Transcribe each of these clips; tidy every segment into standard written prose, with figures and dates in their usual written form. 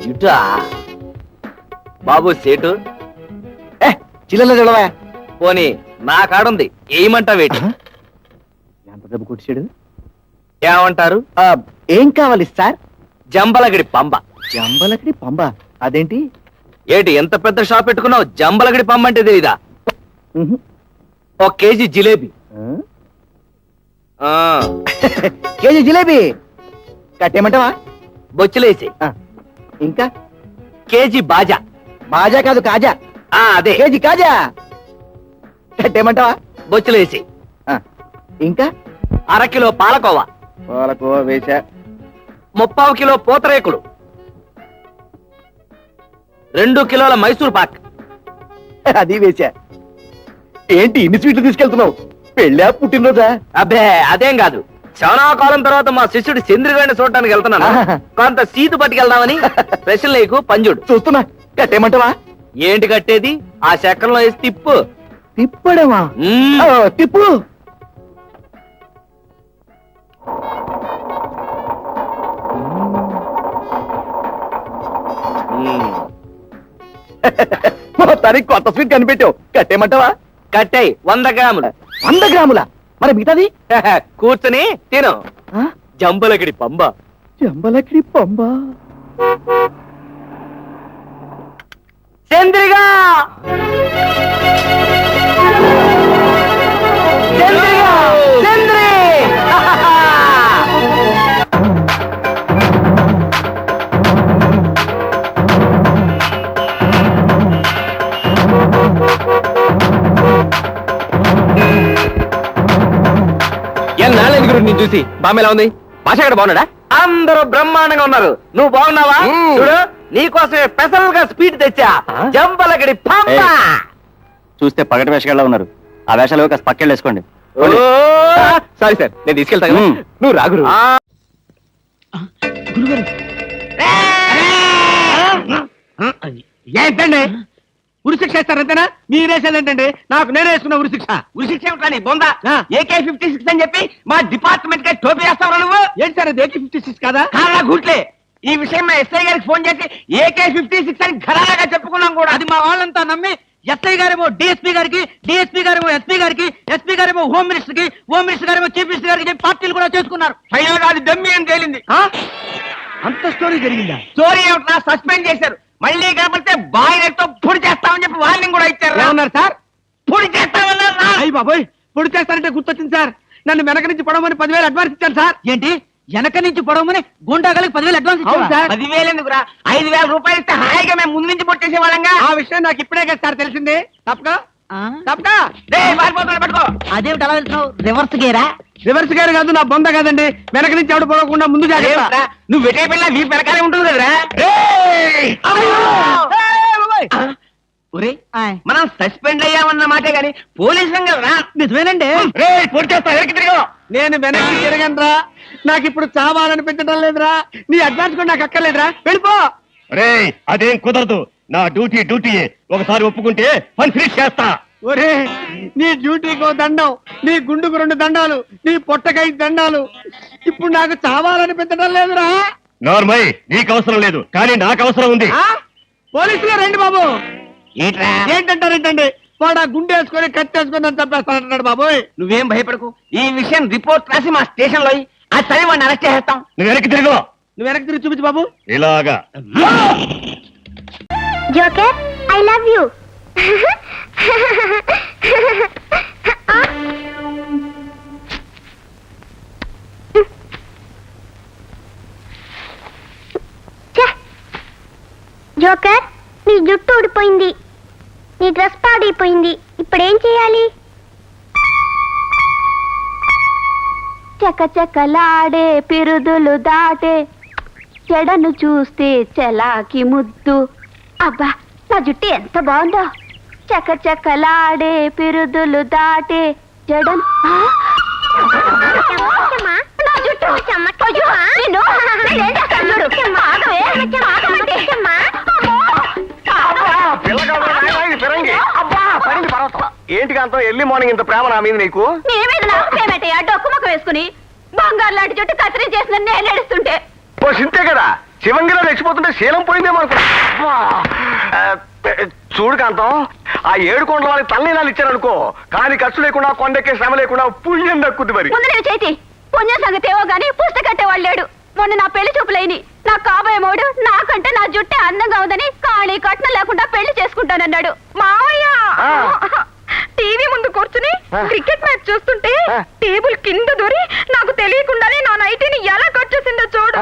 ఇటా బాబు సేటు చిల్లర చూడవా. పోనీ నా కాడుంది ఏమంటావేటి? ఎంత దెబ్బ కొట్టాడు? ఏమంటారు? ఏం కావాలి సార్? జంబలగడి పంబ. జంబలకడి పంబ అదేంటి? ఏటి ఎంత పెద్ద షాప్ పెట్టుకున్నావు? జంబలగడి పంబ అంటే తెలీదా? ఒక కేజీ జిలేబీ. కేజీ జిలేబీ కట్టేయమంటావా? బొచ్చులేసి. ఇంకా కేజీ బాజా. బాజా కాదు కాజా. అదే కేజీ కాజా కట్టేయమంటావా? బొచ్చులేసి. ఇంకా అరకిలో పాలకోవా. పాలకోవా వేసా. 30 కిలో పూతరేకులు. 2 కిలోల మైసూర్ పాక్. అది వేసా. ఏంటి ఇన్ని స్వీట్లు తీసుకెళ్తున్నావు? పెళ్ళా పుట్టినరోజా? అబ్బే అదేం కాదు, చాలా కాలం తర్వాత మా శిష్యుడు చంద్రగాడిని చూడటానికి వెళ్తున్నాను. కొంత సీటు పట్టుకెళ్దామని. స్పెషల్ నీకు పంజుడు. చూస్తున్నా. కట్టేయమంటావా? ఏంటి కట్టేది? ఆ చక్రంలో వేసి తిప్పు. తిప్పడమా? తిప్పు. మొత్తానికి కొత్త స్వీట్ కనిపెట్టావు. కట్టేయమంటావా? కట్టాయి 100 గ్రాములు. 100 గ్రాముల? మరి మిగతాది? కూర్చుని తిను. జంబలగడి పంబ. జంబలకడి పంబ. చంద్రిగా చంద్రిగా చంద్రి. ఎన్నాళ్ళని గురు నేను చూసి. బామ్మ ఎలా ఉంది? భాష ఎక్కడ బాగున్నాడా? అందరూ బ్రహ్మాండంగా ఉన్నారు. నువ్వు బాగున్నావా? చూడు, నీకోసమే స్పెషల్ గా స్పీడ్ తెచ్చా. జంబలగడి పంబ. చూస్తే పగటి వేషగాళ్ళ ఉన్నారు. ఆ వేషాలు కాస్త పక్కెళ్ళి వేసుకోండి. సారీ సార్, నేను తీసుకెళ్తాను. నువ్వు రాగురు. ఏంటండి ఉరిశిక్ష ఇస్తారంతేనా? మీరేసేదేంటండి? నాకు నేనే వేసుకున్న ఉరిశిక్ష. ఉరిశిక్ష ఏమిటా నీ బొంద? AK-56 అని చెప్పి మా డిపార్ట్మెంట్ కి టోపీ వేస్తావు నువ్వు. ఏంటి సార్ అది AK-56 కాదా? కాదా గుట్లే. ఈ విషయం మా ఎస్ఐ గారికి ఫోన్ చేసి AK-56 అని ఘరాగా చెప్పుకున్నాం కూడా. అది మా వాళ్ళంతా నమ్మి ఎస్ఐ గారేమో డిఎస్పీ గారికి, డిఎస్పీ గారేమో ఎస్పీ గారికి, ఎస్పీ గారేమో హోమ్ మినిస్టర్ కి, హోమ్ మినిస్టర్ గారేమో చీఫ్ మినిస్టర్ గారికి చెప్పి పార్టీలు కూడా చేసుకున్నారు. ఫైనల్ గా అది దమ్మి అని తేలింది. అంత స్టోరీ జరిగిందా? స్టోరీ ఏమిటా? సస్పెండ్ చేశారు. మళ్ళీ కాకపోతే బాయిలర్తో పొడి చేస్తామని చెప్పి వార్నింగ్ కూడా ఇచ్చారు. ఏమన్నారు సార్? పొడి చేస్తామన్నారు. అయ్యి బాబోయ్, పొడి చేస్తారంటే గుర్తొచ్చింది సార్. నన్ను వెనక నుంచి పడవమని 10,000 అడ్వాన్స్ ఇచ్చాను సార్. ఏంటి వెనక నుంచి పడవమని గుండాగలకి 10,000 అడ్వాన్స్ అవును ఇచ్చావా? సార్. 10,000 ఎందుకురా? 5,000 రూపాయలు ఇస్తే హాయిగా మేము ముందు నుంచి పొట్టేసే వాళ్ళంగా. ఆ విషయం నాకు ఇప్పుడే కదా సార్ తెలిసింది. తప్పక ఆ? తప్పక పారిపోతున్నా పట్టుకో. అదేమిటి అలా వెళ్తున్నావు? రివర్స్ గేరా? రివర్స్ గారు కాదు, నా బొంద కాదండి. వెనక నుంచి ఎవడు పడకుండా ముందు జాగ్రత్త. అదేమిట్రా? నువ్వు వెటే పిల్ల వీ పెరకాలే ఉంటుంది కదరా. ఒరే, ఆయ్. మనం సస్పెండ్ అయ్యామన్న మాటే గాని పోలీసులం కదరా. నిజమేనండి. పొడి చేస్తా వెనక్కి తిరిగి. నేను వెనక్కి తిరగనరా. నాకు ఇప్పుడు చావాలనిపించడం లేదురా. నీ అడ్వాన్స్ కూడా నాకు అక్కర్లేదురా. వెళ్ళిపో. రే అదేం కుదరదు. నా డ్యూటీ ఒకసారి ఒప్పుకుంటే పని ఫినిష్ చేస్తా. ఒరే, నీ డ్యూటీకో దండం, నీ గుండుకు 2 దండాలు, నీ పొట్టకై దండాలు. ఇప్పుడు నాకు చావాలనిపించడం లేదురా. నార్మల్ నీకు అవసరం లేదు, కానీ నాకు అవసరం ఉంది. పోలీసులు రండి బాబు. ఏంట్రా? ఏంటంటారేంటండి? వాడు ఆ గుండె వేసుకొని కత్తి వేసుకొని నన్ను చంపేస్తానంటున్నాడు బాబోయ్. నువ్వేం భయపడకు. ఈ విషయం రిపోర్ట్ రాసి మా స్టేషన్ లో ఆ చదివి వాడిని అరెస్ట్ చేస్తాం. నువ్వు వెనక్కి తిరుగు. నువ్వు వెనక్కి తిరిగి చూపించు బాబు. ఇలాగా joker, I love you. Joker, నీ జుట్టు ఊడిపోయింది, నీ డ్రెస్ పాడైపోయింది. ఇప్పుడేం చేయాలి? చకచకలాడే పిరుదులు దాటే చెడను చూస్తే చెలాకి ముద్దు. అబ్బా, నా జుట్టు ఎంత బాగుందో. చకచకలాడే పిరుదులు దాటే చెడను. నా జుట్టు ఏంటి కాంతం ఎర్లీ మార్నింగ్ ఇంత ప్రేమ నా మీద నీకు? డొక్కు ముఖం వేసుకుని బంగారు లాంటి జుట్టు కత్తిరి చేసిన నేను ఏడుస్తుంటే ఓ సింతే కదా, శివంగిలో రెచ్చిపోతుంటే శీలం పోయిందేమో అనుకున్నా అబ్బా! ఆ, చూడు కాంతం, ఆ 7 కొండల వాళ్ళకి తలనీలాలు ఇచ్చారనుకో, కానీ ఖర్చు లేకుండా కొండెక్కే శ్రమ లేకుండా పుణ్యం దక్కుద్ది మరి. ముందు నేను చేతి పుణ్యం సంగతి ఏవో గానీ పుస్తకట్టే వాళ్ళు లేడు. మొన్న నా పెళ్లి చూపులేని నా కాబోయే మోడు నాకంటే నా జుట్టే అందంగా ఉందని కాళీ కట్నం లేకుండా పెళ్లి చేసుకుంటానన్నాడు. మావయ్య టీవీ ముందు కూర్చుని క్రికెట్ మ్యాచ్ చూస్తుంటే టేబుల్ కింద దూరి నాకు తెలియకుండానే నా నైటీని ఎలా కట్ చేసిందో చూడు.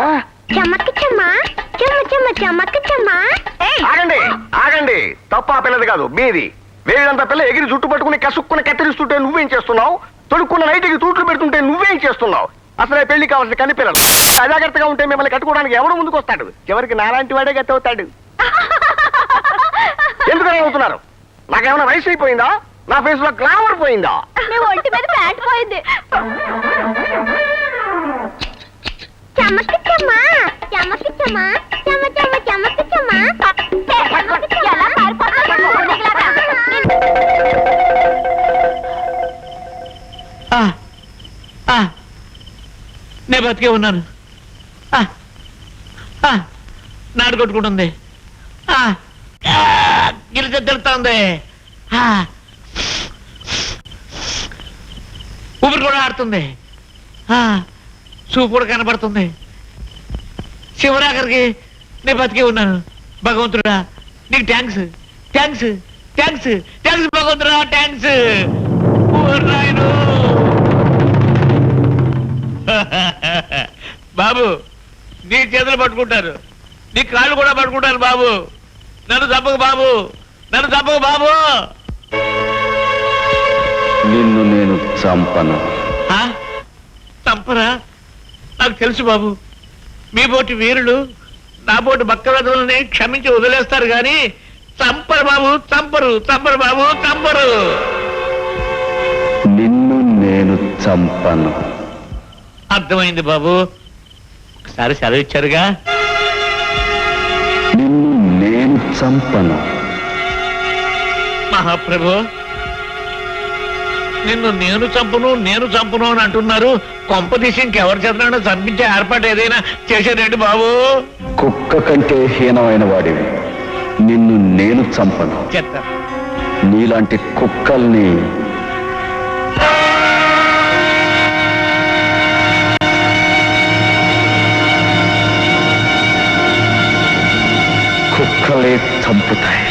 చెమ్మకి చెమ్మ చెమ్మ చెమ్మ చెమ్మకి చెమ్మ. ఆగండి ఆగండి, తప్ప ఆ పిల్లది కాదు మీది. వేడంత పిల్ల ఎగిరి జుట్టు పట్టుకుని కసుక్కుని కత్తిరిస్తుంటే నువ్వేం చేస్తున్నావు? తొడుక్కున్న నైట్కి తూట్లు పెడుతుంటే నువ్వేం చేస్తున్నావు? అసలే పెళ్లి కావాల్సిన కని పిల్లలు అజాగ్రత్తగా ఉంటే మిమ్మల్ని కట్టుకోవడానికి ఎవడు ముందుకు వస్తాడు? చివరికి నాలాంటి వాడే గతి అవుతాడు. ఎందుకని అవుతున్నారు? నాకేమైనా వయసు అయిపోయిందా? నా ఫేస్ లో గ్లామర్ పోయిందా? మీ ఒంటి మీద ప్యాంట్ పోయింది. చెమ్మకి చెమ్మ చెమ్మకి చెమ్మ చెమ్మ చెమ్మ చెమ్మకి చెమ్మ. ఎలా పారిపోతున్నావు? నేను బతికే ఉన్నాను. నాడు కొట్టుకుంటుంది, గిరిజ తిరుగుతుంది, ఊపిరి కూడా ఆడుతుంది, చూపు కూడా కనబడుతుంది. శివరాకరికి నేను బతికే ఉన్నాను. భగవంతుడా నీకు థ్యాంక్స్ థ్యాంక్స్ థ్యాంక్స్ థ్యాంక్స్ భగవంతుడా థ్యాంక్స్. నాయను బాబు, నీ చేతులు పట్టుకుంటారు, నీ కాళ్ళు కూడా పట్టుకుంటారు బాబు. నన్ను తప్పకు బాబు, నన్ను తప్పకు బాబు. నిన్ను నేను చంపను. చంపరా? నాకు తెలుసు బాబు, మీ బోటి వీరులు నా బోటి బక్కవెదలని క్షమించి వదిలేస్తారు గాని చంపరు బాబు, చంపరు చంపరు బాబు, చంపరు. నిన్ను నేను చంపను. అర్థమైంది బాబు, ఒకసారి సెలవు ఇచ్చారుగా. నిన్ను నేను చంపను. మహాప్రభు, నిన్ను నేను చంపును అని అంటున్నారు. కొంపదీసి ఇంకెవరి చేతనైనా చంపించే ఏర్పాటు ఏదైనా చేశారండి బాబు? కుక్క కంటే హీనమైన వాడివి. నిన్ను నేను చంపను. చెత్త నీలాంటి కుక్కల్ని కుక్కలే చంపుతాయి.